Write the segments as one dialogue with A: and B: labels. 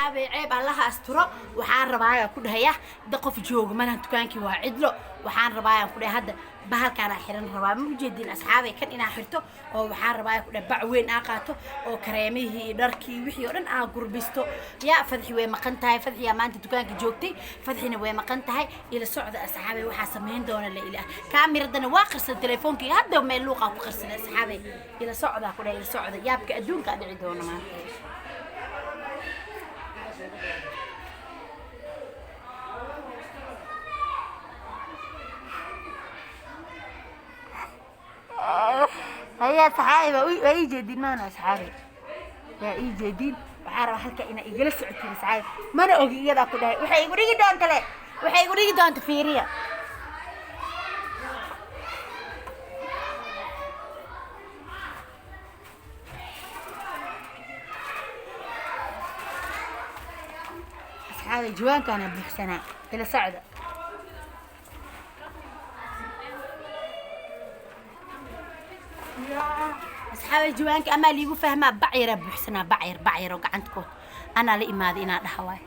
A: asxaabay ceeb allaha asturo waxaan rabaa ku dhahaya daqof joogo mana dukaankii waa cidlo waxaan rabaa ku dhahay hadda bahalkaan xiran rabaa ma ujeedin asxaabay kan inaa xirto oo waxaan rabaa ku dhahay bac weyn aan qaato oo kareemihii dharkii wixii oo dhan aan gurbisto yaa fadxi way maqan tahay fadxiya maanta dukaanka joogtay fadxina way maqan tahay ila socda asxaabay waxa sameyn doona la ilaah kaamiradana waa qarsan telefonkii hadda meel luuqa ku qarsan asxaabay ila socda ku dhahay ila socda yaabka adduunka dhici doona maanta هيا صحابي وأي جديد ما أنا صحابي يا أي جديد وعارف هلك إنا إجلس عتيم صحابي ما أنا أجي كذا كده وحي يقولي كده أنت لا وحي يقولي كده أنت فيريا صحابي جوان كان بحسنا إلى سعدة أصحاب الجوانك أما اللي يفهمها بعير بحسنا بعير وقعندكم أنا لإمادي إنا دحواي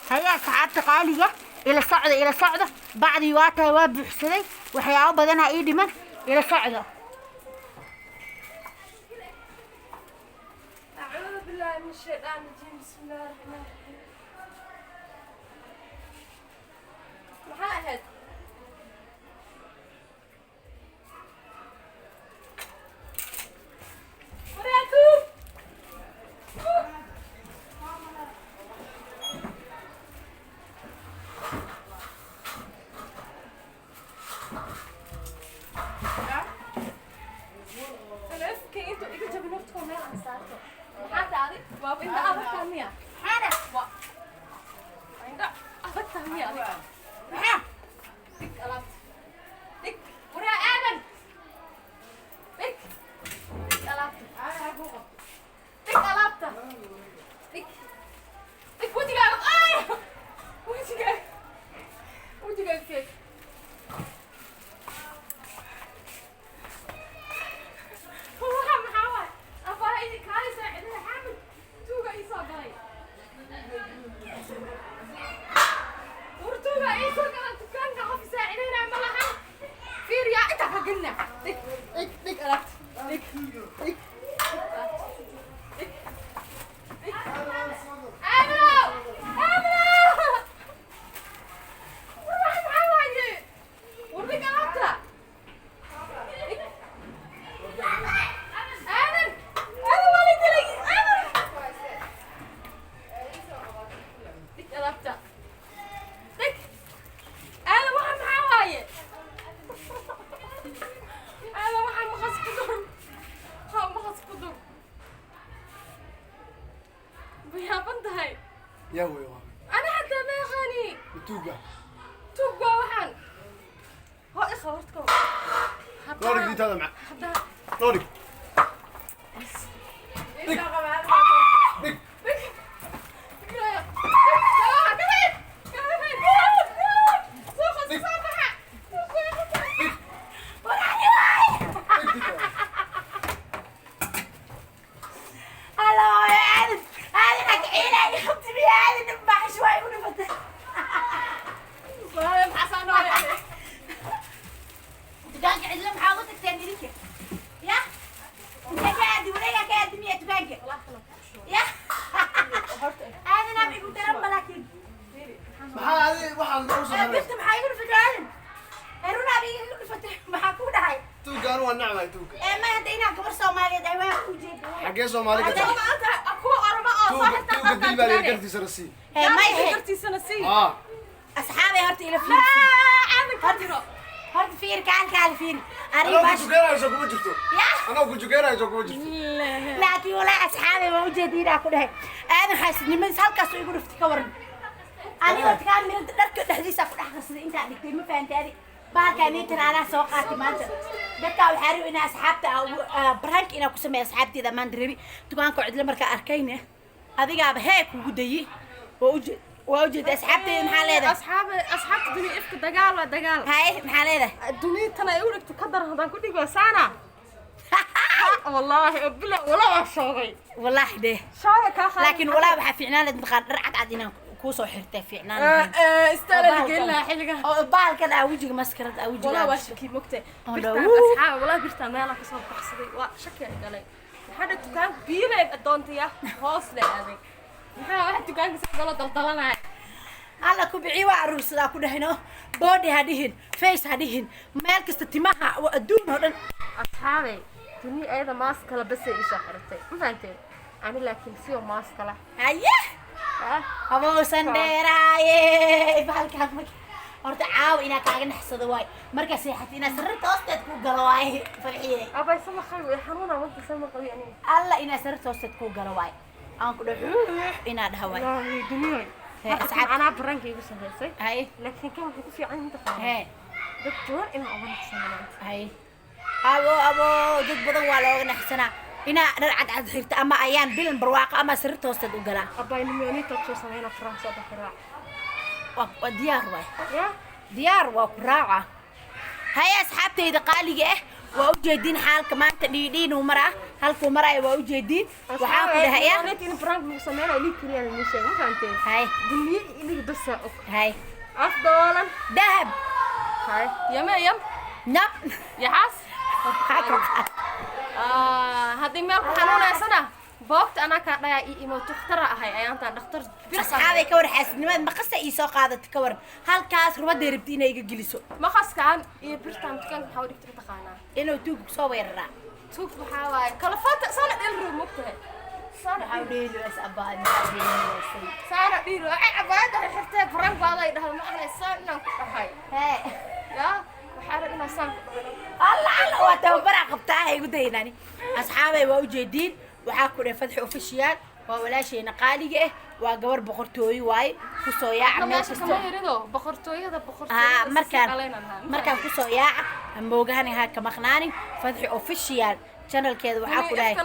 A: هيا ساعات قالية إلى صعدة بعد يواتها واب حسني وحياة بدنا إيدي من إلى صعدة
B: أعوذ بالله من الشيطان الرجيم بسم الله الرحمن الرحيم محاهد
C: يا وي
B: أنا حتى ما خاني توقع وحن هاي خبرتكم
C: نورك دي هذا معك نورك waa nacmay tuuga
A: ما هدينا قبر سوماليد أيوة وجيب
C: xagee Soomaali ka tahay
B: أنت أكو أربعة صاحب
C: tuuga dilbaa la gartiisa rasi
A: ما هي
B: قرتي سنة سي
A: أصحابي هرتي إلى فير
B: عامل كتير
A: هرتي فير كان فير أري
C: anoo
A: باش
C: ku jugeerayso kuma jirto
A: يا
C: anoo ku jugeerayso kuma jirto
A: لكن ولا أصحابي موجودين أكو ده أنا حاسس إني من سالك سوي يقولوا في كورن أنا قلت كان من درك حديث أكو أحس أنت عندك ما فهمت هذه بعد كان ترى أنا سوقاتي ما أنت دكا وحارب إن أصحابتي أو برانك إن أكو سمي أصحابتي إذا ما ندري تكون قاعد لما كان أركينه هذه جاب هيك وجودي ووجد أصحابتي محل هذا
B: أصحاب الدنيا إفك دجال
A: هاي محل هذا
B: الدنيا تنا يقولك تقدر هذا كل شيء سنة والله بلا ولا شوقي
A: والله ده
B: شايك أخي
A: لكن ولا بحا فيعنان لدخل رعت عدينا كوسو حرتة فيعنان
B: استاهل قلنا حلقة
A: بالك أنا وجهي مسكرة وجهي
B: والله واشكي مكتئ
A: والله.
B: أصحاب والله برتان ما لك صوب بحصدي وشكي قالي هذا تكان بيلة الدونتيا هوسلة هذه واحد تكان قصة ضلنا
A: alla ku bixi waa aruursada ku dhahino body hadihin face hadihin meel kasta timaha waa adduun oo dhan
B: أصحابي دنيا أيضا ماسك لا بس إيش حرتي ما فهمتي أنا لكن سيو ماسك لا
A: haye abo sandheeraaye bahalkaan ma horta caaw inaa kaaga naxsado waay marka seexat inaa sararta hoosteed ku galo waay farxiye
B: أبا يسمى خير يحنونا وانت سمى قوي يعني
A: alla inaa sararta hoosteed ku galo waay aan ku dhaho inaa dhaha waay
B: والله دنيا
A: أصحاب.
B: أنا برانك يقول سهل
A: haye
B: لكن كم في عين أنت فاهم
A: hee
B: دكتور إنه أول حسنا
A: haye abo dad badan waa looga naxsanaa inaa dhar cadcad xirta ama ayaan bilan barwaaqo ama sararta hoosteed u galaa
B: أبا إني تبصر سمينا فرنسا بكرة
A: waa diyaar waay
B: يا
A: diyaar waa ku raaca haya asxaabtayda qaaliga ah waa u jeedin xaalka maanta dhiidhiin uu maraa halkuu maraayo waa u jeedin waxaan ku dhahayaa
B: أنا تيجي برانك مسمينا اللي كريان المشي ما فهمتي
A: hay
B: دنيا اللي بس
A: hay
B: أفضل
A: dahab
B: هاي يم
A: nab
B: يا حاس هذه ما حنونا سنة بوقت أنا كان يا إيمو تختار هاي أنت دكتور
A: asxaabay ka war xaasidnimada maqasta ii soo qaadata ka war halkaas rubada rabti inay iga geliso
B: ما خاص كان يبرتام كان حاول يكتب تقانا
A: inuu tuug soo weeraraa
B: توك بحاول كلفات سنة دير مكتب سنة
A: waxaa u dheeli was abaad
B: سنة دير عبادة حتى فرنك بعض يدها ما أنا سنة كحاي
A: hee
B: يا وحارة إنه سنة
A: alla waa tababaraa qabtaa igu daynani asxaabay waa u jeedin waxaa ku dhahay fadxi official waa walaashayna qaaliga ah waa gabar boqortooyo waaye ku soo yaaca meel
B: ماشي
A: kasta
B: كمان يريدو بخرتوي هذا بخرتوي
A: ها markaan ku soo yaaca amoogaani ha ka maqnaanin fadxi official channelkeeda waxaa ku dhahay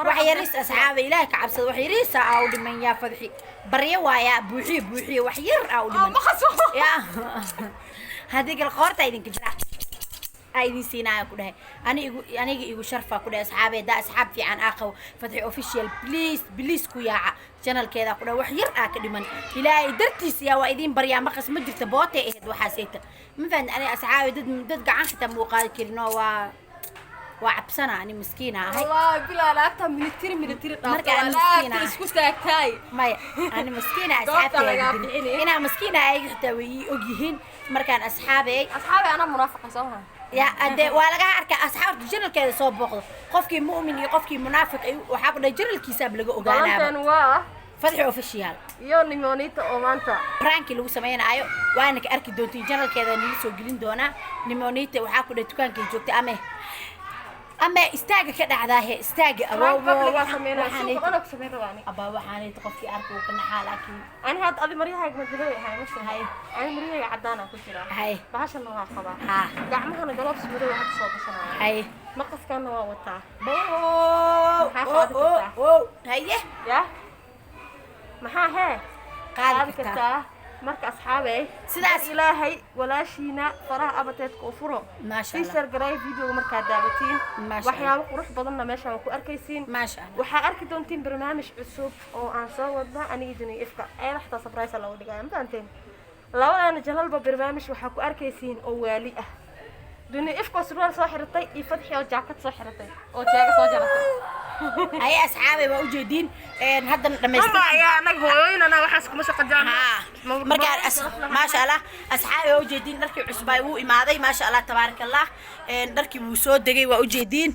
A: wax yaris asxaaba ilaahay ka cabsada wax yariisa aa u dhiman yaa fadxi baryo waaya buuxiye wax yar aa u dhiman
B: ما خاص
A: yaa haddii gal qoorta idinka jira أيدي سينا كده أنا يجو شرفة كده أصحابي ده أصحاب في عن آخر فتح أوفيشال بليز كويا channel كده كده وحير أكيد من إلى درتيس يا وايدين بريا مقص مدري تبوته إيه وحسيته مثلا أنا أصحابي ضد قاعد حتى وقال كلنا وعبسنا أنا مسكينة هاي
B: والله بلا لا أكتر من التير
A: مركا أنا مسكينة
B: تسكت هاي
A: ما أنا مسكينة أصحابي أنا مسكينة أي حتى ويجيهن مركا أصحابي
B: أنا مرافقة صراحة
A: يا أدي ولا أركع أصحاب الجنة كذا صوب بقول قفكي مؤمن يقفكي منافق وحاقنا جر الكيساب لقوا
B: بلانتين
A: فتحوا اوفيشال
B: يوني مونيتا اومانتا
A: برانكي لو سمينا ايو وانك اركي دونتي جنرال كذا نيل سو جلين دونا نيمونيتا waxaa ku dukaanka joogtay ama istaaga ka dhacdaa istaaga aba waxaan qofkii arko kana xaalaki
B: ani had adi mariyahayga madalay ahay ma sahay ani mariyahayga cadaan ku jira
A: hay
B: bahashan waa qaba
A: ha
B: gacmahana galabs madow waxa soo bashanaa
A: hay
B: maqaskana waa wataa
A: haye
B: ya maxaa hee
A: qaadi
B: kartaa marka asxaabay sidaas ilaahay walaashiina faraha abateedka u furo
A: maasha Allah
B: share garay video marka daawatiin waxyaabo qurux badan meesha ku arkaysiin
A: maasha Allah
B: waxa arki doontiin barnaamij cusub oo aan soo wadna aniga idin ifka ay raxta surprise la wadigaa intaanteen labadana jalalba barnaamij waxa ku arkaysiin oo waali ah دوني إفكو سروال صاحي رتي يفتحي أو جاكيت صاحي رتي أو جاكيت صاحي رتي
A: هيا أصحابي بقى وجدين هذا لما
B: ما يا أنا هوين أنا وحاسك مش قدام
A: markaa maasha allah asxaabi waa ujeediin dharkii cusbay wuu imaaday maasha allah tabaaraka allah dharkii wuu soo degay waa ujeediin